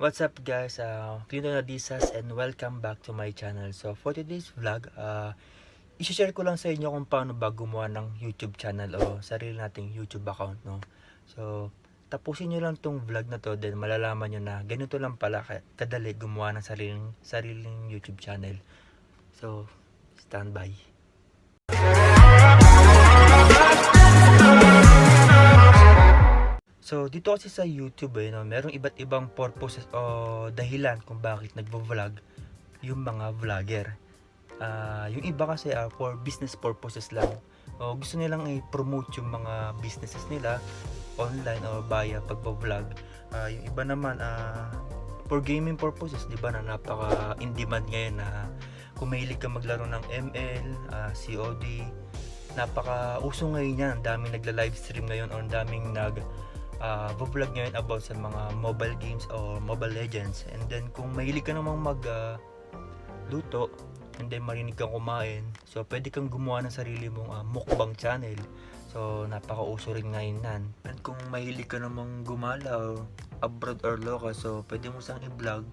What's up guys, Adizas and welcome back to my channel. So for today's vlog, i-share ko lang sa inyo kung paano ba gumawa ng YouTube channel o sarili nating YouTube account, no? So tapusin nyo lang tong vlog na to, then malalaman nyo na ganito lang pala kadali gumawa ng sariling YouTube channel. So stand by. So dito kasi sa YouTube no, merong iba't ibang purposes o dahilan kung bakit nagvo-vlog yung mga vlogger. Yung iba kasi for business purposes lang. O gusto nilang i-promote yung mga businesses nila online o via pagvo-vlog. Yung iba naman for gaming purposes, 'di ba, na napaka in demand ngayon na kung mahilig ka maglaro ng ML, COD, napaka uso ngayon yan. Ang daming nagla-live stream ngayon o ang daming vlog ngayon about sa mga mobile games o Mobile Legends. And then kung mahilig ka namang luto and then marinig kang kumain, so pwede kang gumawa ng sarili mong mukbang channel. So napakauso rin ngayon nan. And kung mahilig ka namang gumala abroad or local, so pwede mo sang i-vlog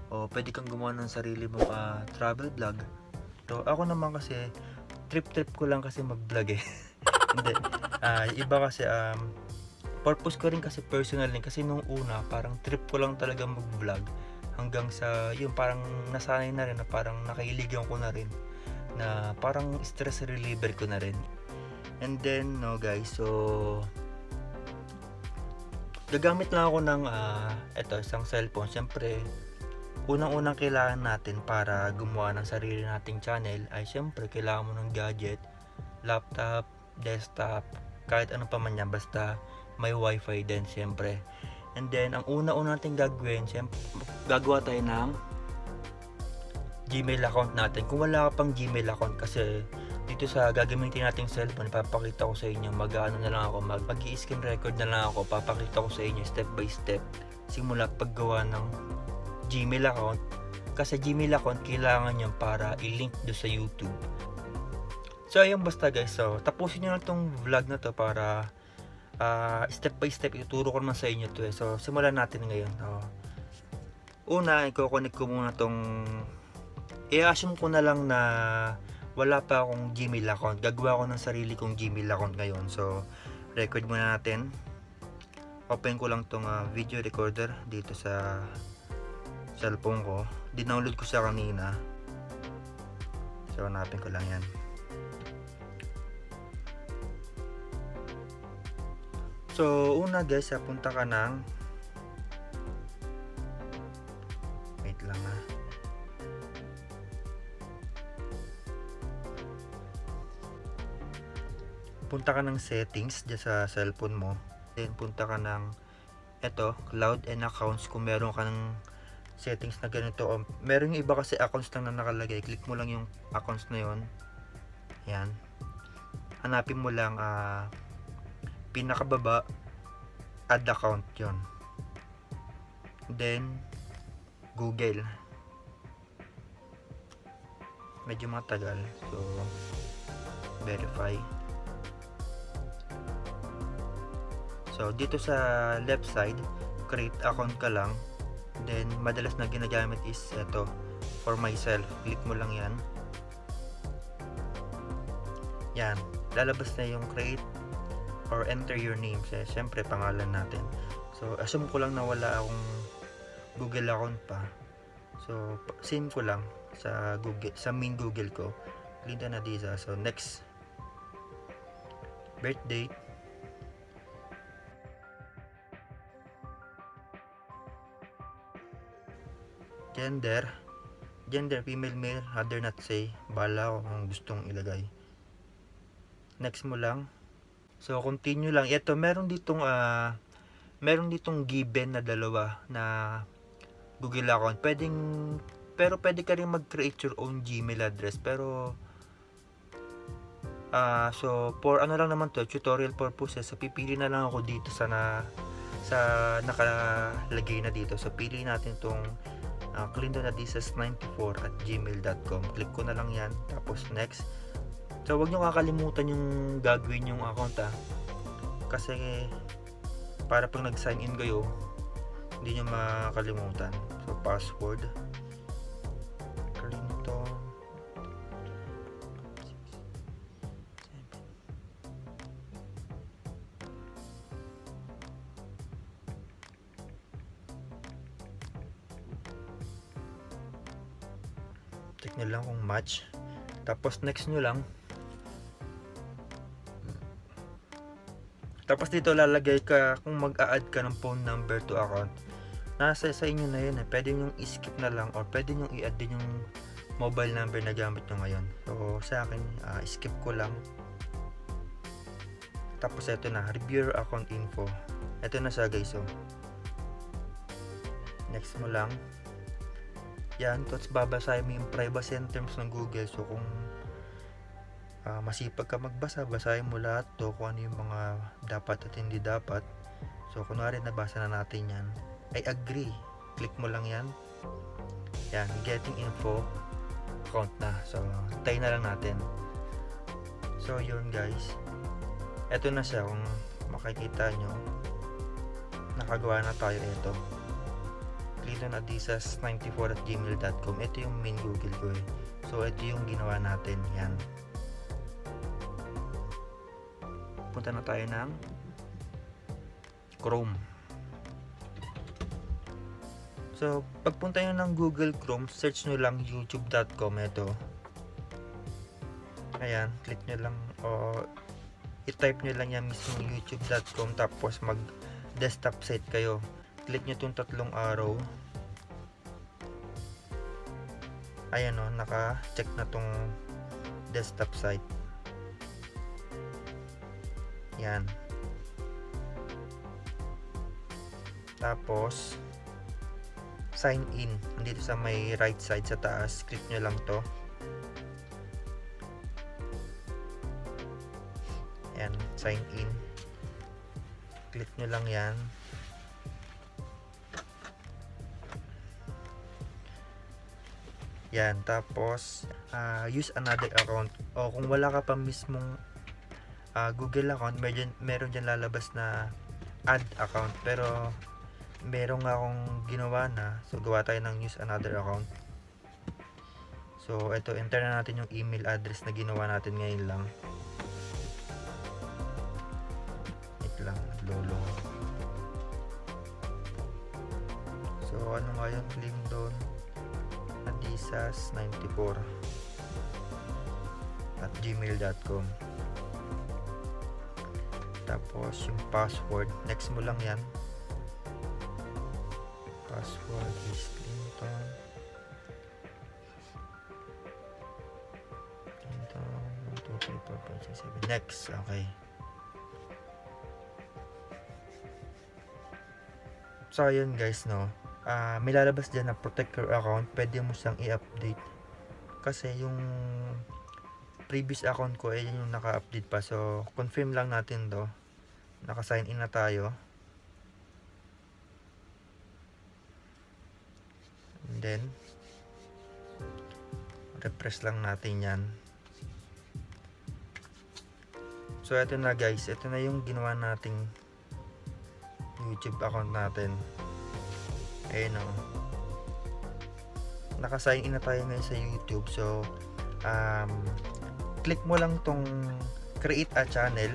o pwede kang gumawa ng sarili mong travel vlog. So ako naman kasi trip ko lang kasi mag-vlog eh. Hindi, iba kasi purpose ko rin kasi personal din, kasi nung una parang trip ko lang talaga mag-vlog hanggang sa yun parang nasanay na rin na parang nakahiligan ko na rin na parang stress reliever ko na rin. And then no guys, so gagamit lang ako ng isang cellphone. Siyempre unang-unang kailangan natin para gumawa ng sarili nating channel ay siyempre kailangan mo ng gadget, laptop, desktop, kahit ano pa man yan, basta may wifi din siyempre. And then ang una-una natin gagawin, siyempre gagawa tayo ng Gmail account natin. Kung wala ka pang Gmail account, kasi dito sa gagamitin nating cellphone, papakita ko sa inyo mag-ano na lang ako, mag-i-screen record na lang ako, papakita ko sa inyo step by step simula paggawa ng Gmail account. Kasi Gmail account kailangan nyo para i-link do sa YouTube. So ayun, basta guys, so tapusin nyo na tong vlog na to para step by step ituturo ko naman sa inyo to eh. So simulan natin ngayon. Una, i-connect ko muna tong, i-assume ko na lang na wala pa akong Gmail account. Gagawa ko ng sarili kong Gmail account ngayon. So record muna natin. Open ko lang tong video recorder dito sa cellphone ko. Dinownload ko siya kanina. So hanapin ko lang yan. So una guys, punta ka ng, wait lang punta ka ng settings dyan sa cellphone mo. Then punta ka ng cloud and accounts. Kung meron ka ng settings na ganito, o meron yung iba kasi accounts lang na nakalagay, click mo lang yung accounts na yon. Yan, hanapin mo lang pinakababa, add account, yon. Then Google, medyo matagal, so verify. So dito sa left side, create account ka lang. Then madalas na ginagamit is for myself, click mo lang yan. Yan, lalabas na yung create or enter your name, siyempre pangalan natin. So assume ko lang na wala akong Google account pa, so same ko lang sa Google, sa main Google ko, Adizas. So next, birthday, gender female, male, other not say, bahala ko kung gustong ilagay. Next mo lang. So continue lang. Ito meron ditong given na dalawa na Google account. Pero pwede ka rin mag-create your own Gmail address. Pero so for ano lang naman to, tutorial purposes, so pipili na lang ako dito sa nakalagay na dito. So pili natin tong Adizas94@gmail.com. Click ko na lang yan, tapos next. So wag nyo kakalimutan yung gagawin yung account kasi para pag nag-sign in kayo, hindi nyo makalimutan. So password Clinton 7. Check nyo lang kung match. Tapos next nyo lang. Tapos dito lalagay ka kung mag-a-add ka ng phone number to account. Nasa sa inyo na yun eh. Pwede nyo i-skip na lang or pwede nyo i-add din yung mobile number na gamit nyo ngayon. So sa akin, skip ko lang. Tapos ito na, review your account info. Ito na siya guys. So next mo lang. Yan, tapos babasahin mo yung privacy and terms ng Google. So kung masipag ka magbasa, basahin mo lahat to kung ano yung mga dapat at hindi dapat. So kunwari nabasa na natin yan, I agree, click mo lang yan. Yan, getting info account na. So tayo na lang natin. So yun guys, eto na siya. Kung makikita nyo, nakagawa na tayo. Ito Adizas94@gmail.com. ito yung main Google ko eh. So ito yung ginawa natin. Yan, punta na tayo ng Chrome. So pagpunta nyo ng Google Chrome, search nyo lang youtube.com. ito, ayan, click nyo lang o i-type nyo lang yan mismo, youtube.com. tapos mag desktop site kayo, click nyo itong tatlong arrow. Ayan o, naka check na tong desktop site. Yan. Tapos sign in, dito sa may right side sa taas, click nyo lang to. Yan, sign in, click nyo lang yan. Yan, tapos use another account. O kung wala ka pa mismong Google account, meron dyan lalabas na add account, pero meron nga akong ginawa na. So gawa tayo ng use another account. So ito, enter na natin yung email address na ginawa natin ngayon lang. Wait lang, lolo. So ano nga yun, link doon, adizas94@gmail.com. Tapos yung password, next mo lang yan. Password is Clinton 1, 2, 3, 4, 5, 6, 7. Next, okay. So ayun guys, no, may lalabas dyan na protect your account. Pwede mo siyang i-update kasi yung previous account ko yan yung naka-update pa. So confirm lang natin to, naka-sign in na tayo. And then refresh lang natin yan. So ito na guys, ito na yung ginawa nating YouTube account natin. Ayun o, naka-sign in na tayo ngayon sa YouTube. So click mo lang tong create a channel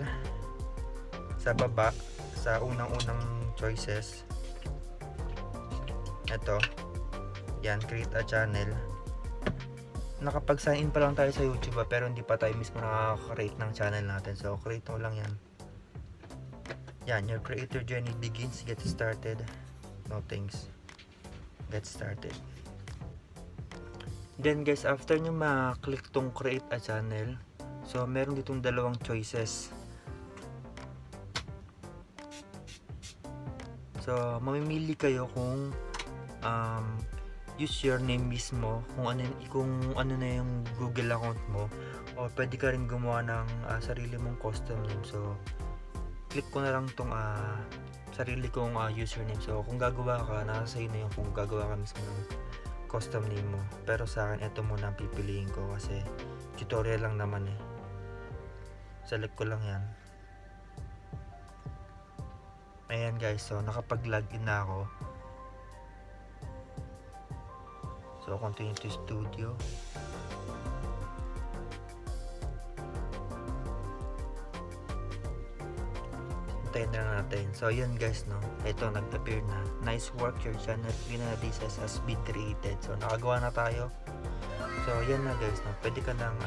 sa baba, sa unang-unang choices. Ito, yan, create a channel. Nakapag-sign in pa lang tayo sa YouTube pero hindi pa tayo mismo nakaka-create ng channel natin. So create mo lang yan. Yan, your creator journey begins. Get started. No thanks. Get started. Then guys, after nyo ma-click tong create a channel, so meron ditong dalawang choices. So mamimili kayo kung use your name mismo, kung ano na yung Google account mo, o pwede ka rin gumawa ng sarili mong custom name. So click ko na lang tong sarili kong username. So kung gagawa ka, nasa sa'yo na yung kung gagawa ka mismo ng custom name mo. Pero sa akin, ito muna ang pipiliin ko kasi tutorial lang naman eh. Select ko lang yan. Ayan guys, so nakapag-login na ako. So continue to studio. Hintayin na natin. So yun guys, no, ito nag-appear na. Nice work, your channel Adizas has been created. So nakagawa na tayo. So yan na guys, no, pwede ka nang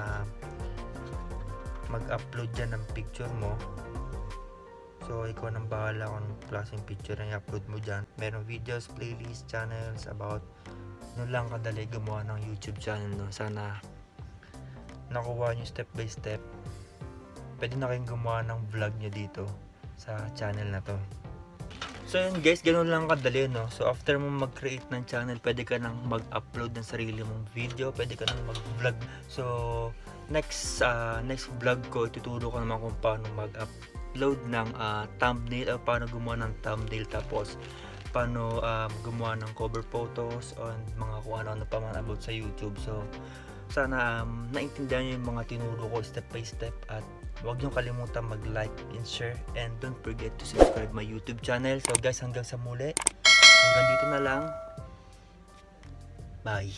mag-upload dyan ng picture mo. So ikaw nang bahala kung anong klaseng picture na i-upload mo dyan. Merong videos, playlist, channels about nun lang kadali gumawa ng YouTube channel, no. Sana nakuha nyo step by step. Pwede na kayong gumawa ng vlog nyo dito sa channel na to. So yun guys, ganun lang kadali, no. So after mo mag-create ng channel, pwede ka nang mag-upload ng sarili mong video, pwede ka nang mag-vlog. So next vlog ko, ituturo ko naman kung paano mag-upload ng thumbnail, o paano gumawa ng thumbnail, tapos paano gumawa ng cover photos on mga kung ano pa man about sa YouTube. So sana naintindihan niyo yung mga tinuro ko step by step, at huwag niyo kalimutan mag-like and share, and don't forget to subscribe my YouTube channel. So guys, hanggang sa muli, hanggang dito na lang, bye.